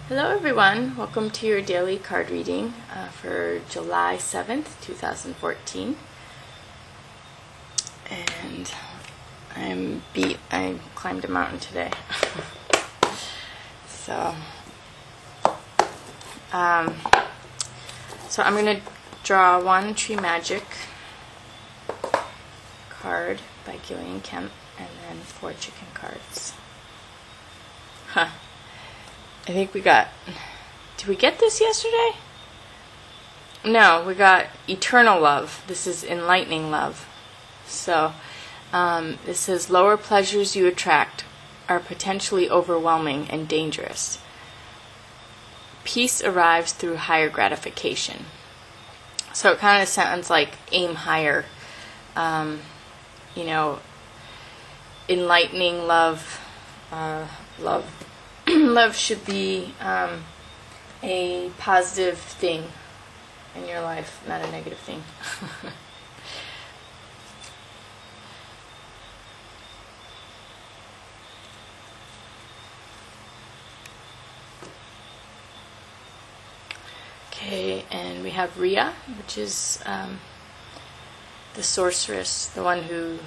Hello everyone, welcome to your daily card reading for July 7th, 2014. And I'm beat. I climbed a mountain today. So I'm going to draw one Tree Magic card by Gillian Kemp and then 4 chicken cards. I think we got, did we get this yesterday? No, we got Eternal Love. This is Enlightening Love. So, it says, lower pleasures you attract are potentially overwhelming and dangerous. Peace arrives through higher gratification. So it kind of sounds like aim higher. Enlightening love, love should be a positive thing in your life, not a negative thing. Okay, and we have Rhea, which is the sorceress, the one who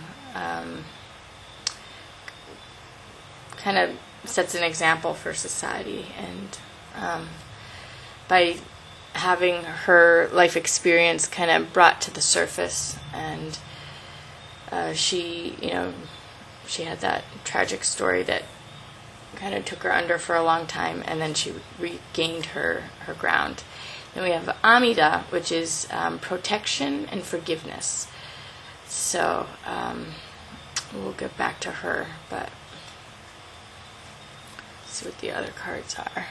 kind of sets an example for society, and by having her life experience kind of brought to the surface, and she had that tragic story that kind of took her under for a long time, and then she regained her ground. Then we have Amida, which is protection and forgiveness. So we'll get back to her, but see what the other cards are.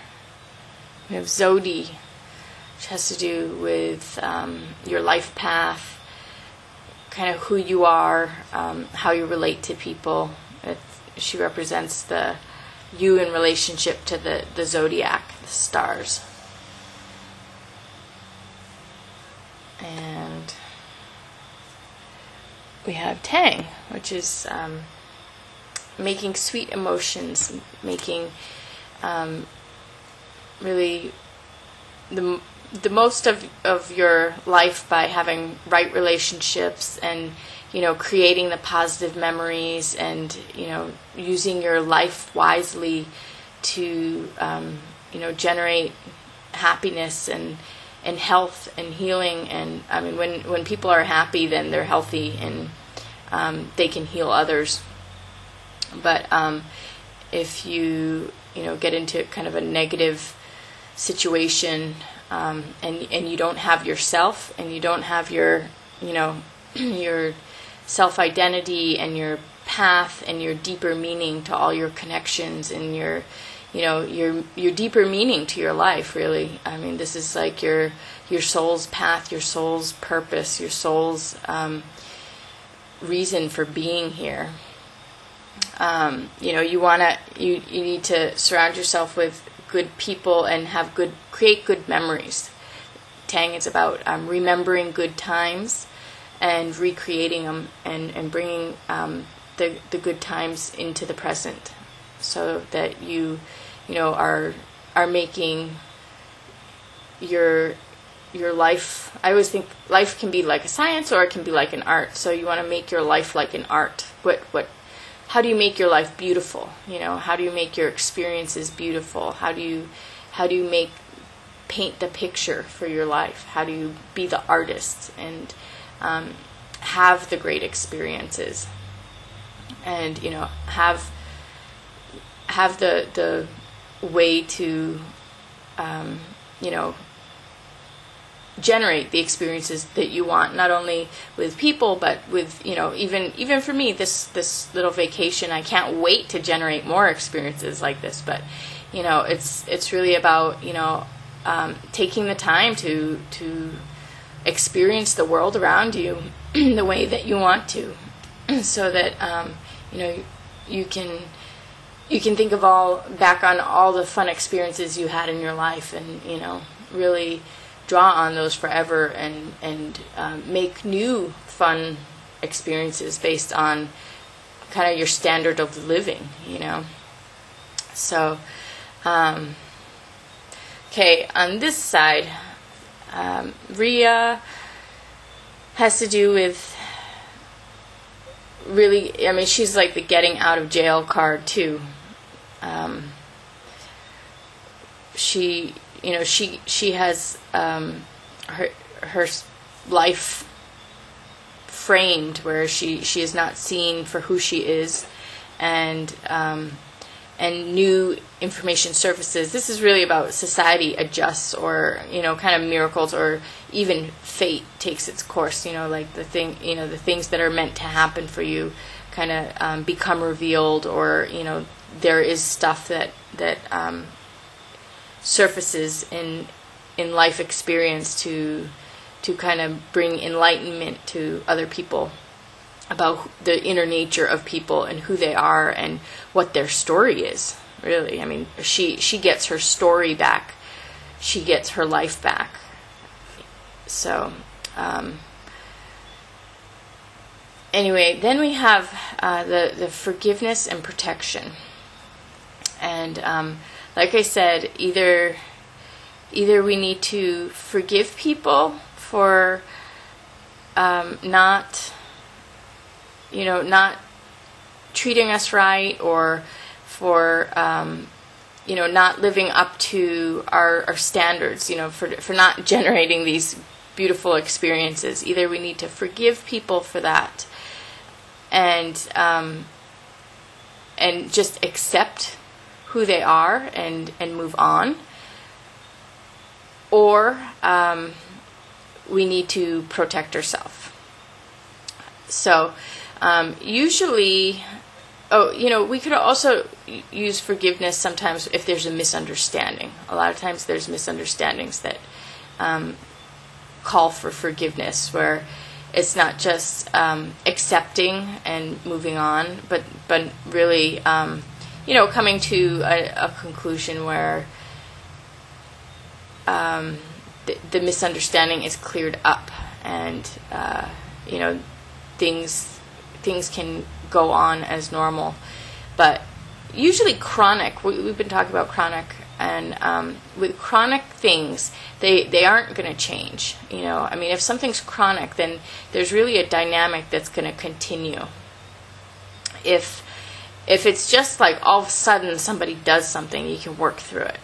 We have Zodi, which has to do with your life path, kind of who you are, how you relate to people. She represents the you in relationship to the zodiac, the stars. And we have Tang, which is making sweet emotions, making really the most of your life by having right relationships, and creating the positive memories, and using your life wisely to generate happiness and health and healing. And I mean, when people are happy, then they're healthy, and they can heal others. But if you get into kind of a negative situation, and you don't have yourself, and you don't have your your self-identity and your path and your deeper meaning to all your connections, and your deeper meaning to your life, really. I mean, this is like your soul's path, your soul's purpose, your soul's reason for being here. You need to surround yourself with good people and create good memories. Tang is about remembering good times and recreating them, and bringing the good times into the present, so that you are making your life. I always think life can be like a science, or it can be like an art. So you want to make your life like an art. How do you make your life beautiful? How do you make your experiences beautiful? How do you paint the picture for your life? How do you be the artist and have the great experiences, and have the way to generate the experiences that you want, not only with people, but with even for me, this little vacation, I can't wait to generate more experiences like this. But it's really about taking the time to experience the world around you the way that you want to, so that you can think back on all the fun experiences you had in your life, and really draw on those forever, and make new fun experiences based on kind of your standard of living, So Okay, on this side, Rhea has to do with really, I mean, she's like the getting out of jail card too. She has her life framed where she is not seen for who she is, and new information surfaces. This is really about society adjusts, or kind of miracles, or even fate takes its course. Like the things that are meant to happen for you kind of become revealed, or there is stuff that surfaces in life experience to kind of bring enlightenment to other people about the inner nature of people and who they are and what their story is, really. I mean, she gets her story back. She gets her life back. So, anyway, then we have the forgiveness and protection. And like I said, either we need to forgive people for not treating us right, or for not living up to our standards, for not generating these beautiful experiences. Either we need to forgive people for that, and just accept who they are and move on, or we need to protect ourselves. So usually, we could also use forgiveness sometimes if there's a misunderstanding. A lot of times there's misunderstandings that call for forgiveness, where it's not just accepting and moving on, but really coming to a conclusion where the misunderstanding is cleared up, and things can go on as normal. But usually chronic, we've been talking about chronic, and with chronic things, they aren't going to change. I mean, if something's chronic, then there's really a dynamic that's going to continue. If it's just like all of a sudden somebody does something, you can work through it.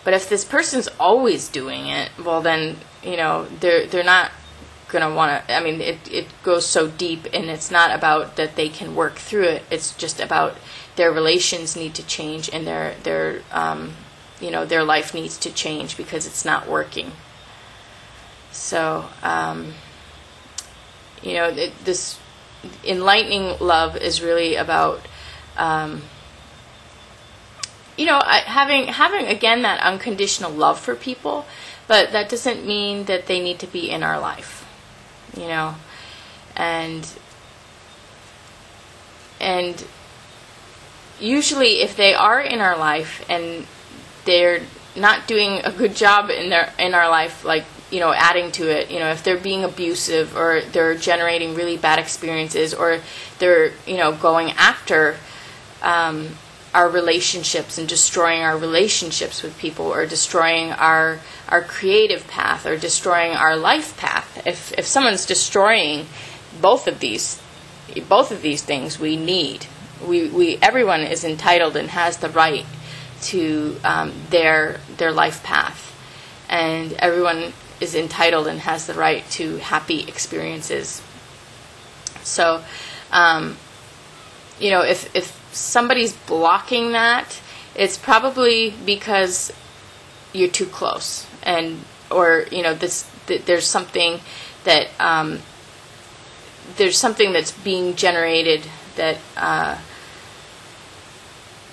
But if this person's always doing it, well then, they're not going to want to, I mean, it goes so deep, and it's not about that they can work through it. It's just about their relations need to change, and their life needs to change because it's not working. So, this enlightening love is really about having again that unconditional love for people, but that doesn't mean that they need to be in our life, and usually if they are in our life and they're not doing a good job in our life, like adding to it, if they're being abusive, or they're generating really bad experiences, or they're going after our relationships and destroying our relationships with people, or destroying our creative path, or destroying our life path. If someone's destroying both of these things, we need. Everyone is entitled and has the right to their life path, and everyone is entitled and has the right to happy experiences. So, if somebody's blocking that, it's probably because you're too close, or there's something that's being generated that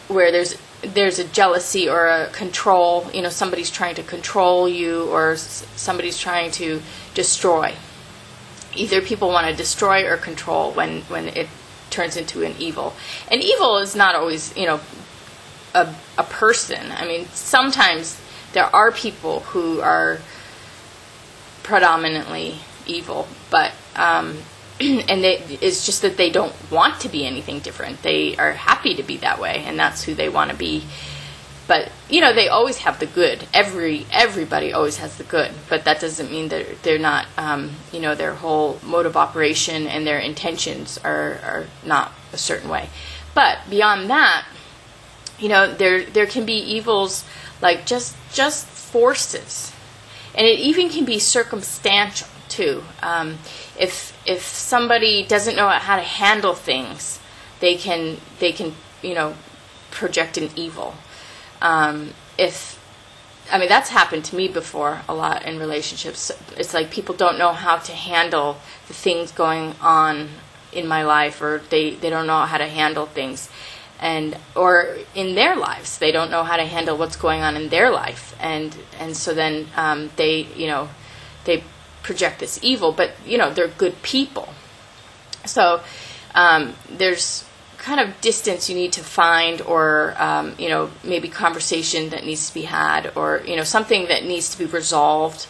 where there's a jealousy or a control. Somebody's trying to control you, or somebody's trying to destroy. Either people want to destroy or control when it turns into an evil. And evil is not always, a person. I mean, sometimes there are people who are predominantly evil, but it's just that they don't want to be anything different. They are happy to be that way, and that's who they want to be But they always have the good. Everybody always has the good, but that doesn't mean that they're not. Their whole mode of operation and their intentions are not a certain way. But beyond that, there can be evils like just forces, and it even can be circumstantial too. If somebody doesn't know how to handle things, they can project an evil. That's happened to me before a lot in relationships. It's like people don't know how to handle the things going on in my life, or they don't know how to handle things, or in their lives they don't know how to handle what's going on in their life, and so then they project this evil, but they're good people. So there's kind of distance you need to find, or maybe conversation that needs to be had, or something that needs to be resolved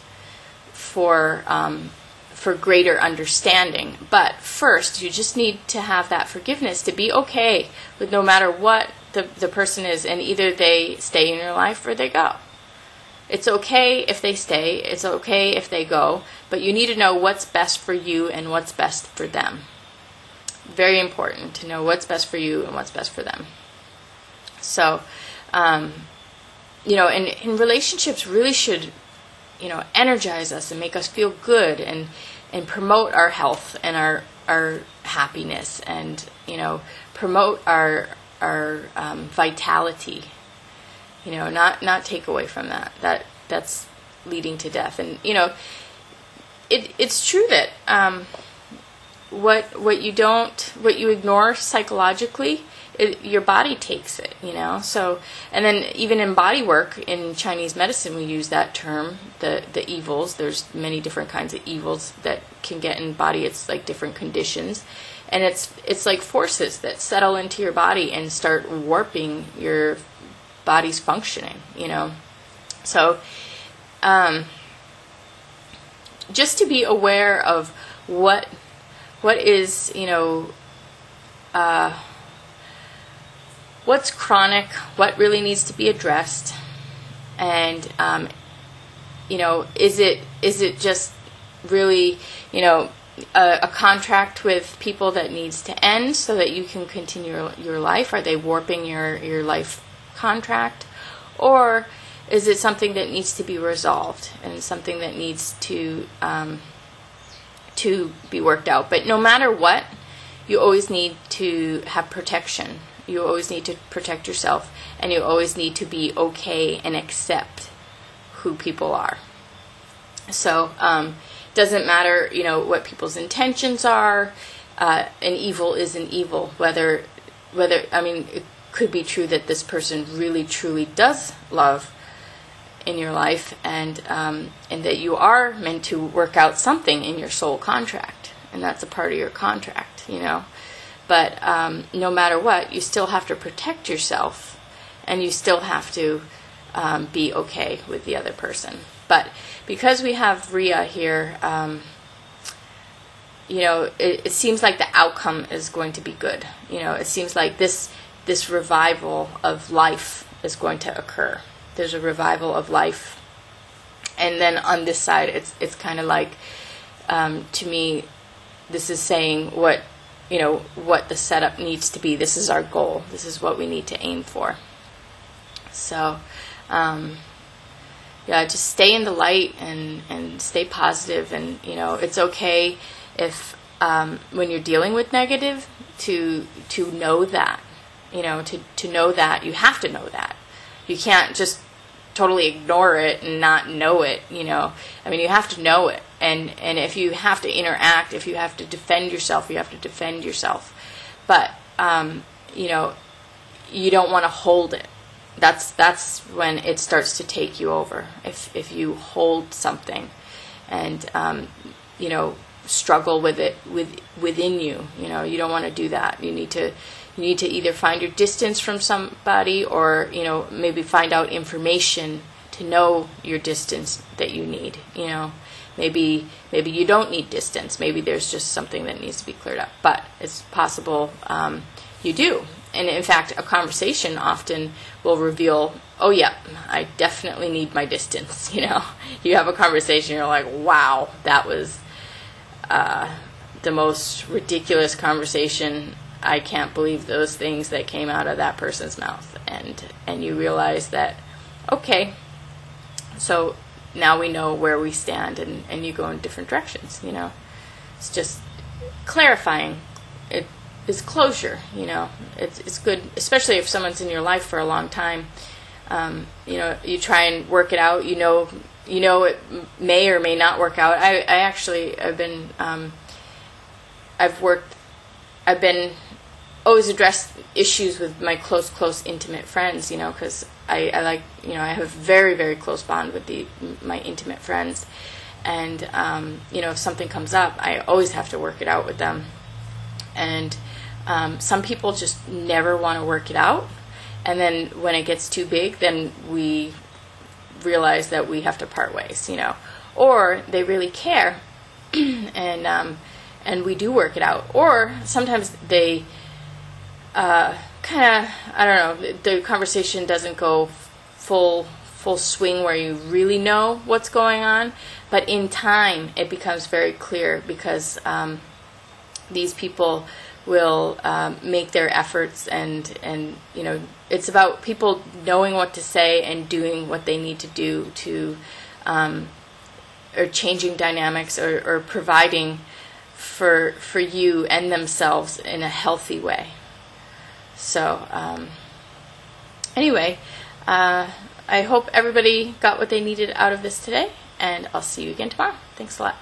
for greater understanding. But first, you just need to have that forgiveness to be okay with no matter what the person is, and either they stay in your life or they go. It's okay if they stay, it's okay if they go, but you need to know what's best for you and what's best for them. Very important to know what's best for you and what's best for them. So, and relationships really should, energize us and make us feel good, and promote our health and our happiness, and promote our vitality. Not take away from that. That's leading to death. And it's true that what you ignore psychologically, your body takes it, So, and then even in body work in Chinese medicine, we use that term, the evils. There's many different kinds of evils that can get in body. It's like different conditions, and it's like forces that settle into your body and start warping your body's functioning, So, just to be aware of what is, what's chronic, what really needs to be addressed, and is it just really a contract with people that needs to end so that you can continue your life? Are they warping your life contract, or is it something that needs to be resolved and something that needs to be worked out? But no matter what, you always need to have protection. You always need to protect yourself, and you always need to be okay and accept who people are. So doesn't matter what people's intentions are. An evil is an evil, whether it could be true that this person really truly does love in your life, and that you are meant to work out something in your soul contract, and that's a part of your contract, But no matter what, you still have to protect yourself, and you still have to be okay with the other person. But because we have Rhea here, it seems like the outcome is going to be good. It seems like this revival of life is going to occur. There's a revival of life, and then on this side, it's kind of like, to me, this is saying what the setup needs to be. This is our goal. This is what we need to aim for. So, just stay in the light and stay positive. And it's okay if when you're dealing with negative to know that. To know that you have to know that. You can't just totally ignore it and not know it. You have to know it. And if you have to interact, if you have to defend yourself, you have to defend yourself. But you don't want to hold it. That's when it starts to take you over. If you hold something and struggle with it within you, you don't want to do that. You need to either find your distance from somebody, or maybe find out information to know your distance that you need. Maybe you don't need distance. Maybe there's just something that needs to be cleared up. But it's possible you do, And in fact, a conversation often will reveal, oh yeah, I definitely need my distance. You know, you have a conversation, you're like, wow, that was the most ridiculous conversation. I can't believe those things that came out of that person's mouth. And you realize that, okay, so now we know where we stand, and you go in different directions, you know. It's just clarifying. It is closure, you know. It's good, especially if someone's in your life for a long time. You know, you try and work it out. You know it may or may not work out. I've been always addressed issues with my close, intimate friends, you know, because I like, you know, I have a very, very close bond with my intimate friends. And, you know, if something comes up, I always have to work it out with them. And some people just never want to work it out. And then when it gets too big, then we realize that we have to part ways, you know. Or they really care, and we do work it out. Or sometimes they kind of, I don't know, the conversation doesn't go full swing where you really know what's going on, but in time it becomes very clear, because these people will make their efforts, and you know, it's about people knowing what to say and doing what they need to do to or changing dynamics, or providing for you and themselves in a healthy way. So anyway, I hope everybody got what they needed out of this today, and I'll see you again tomorrow. Thanks a lot.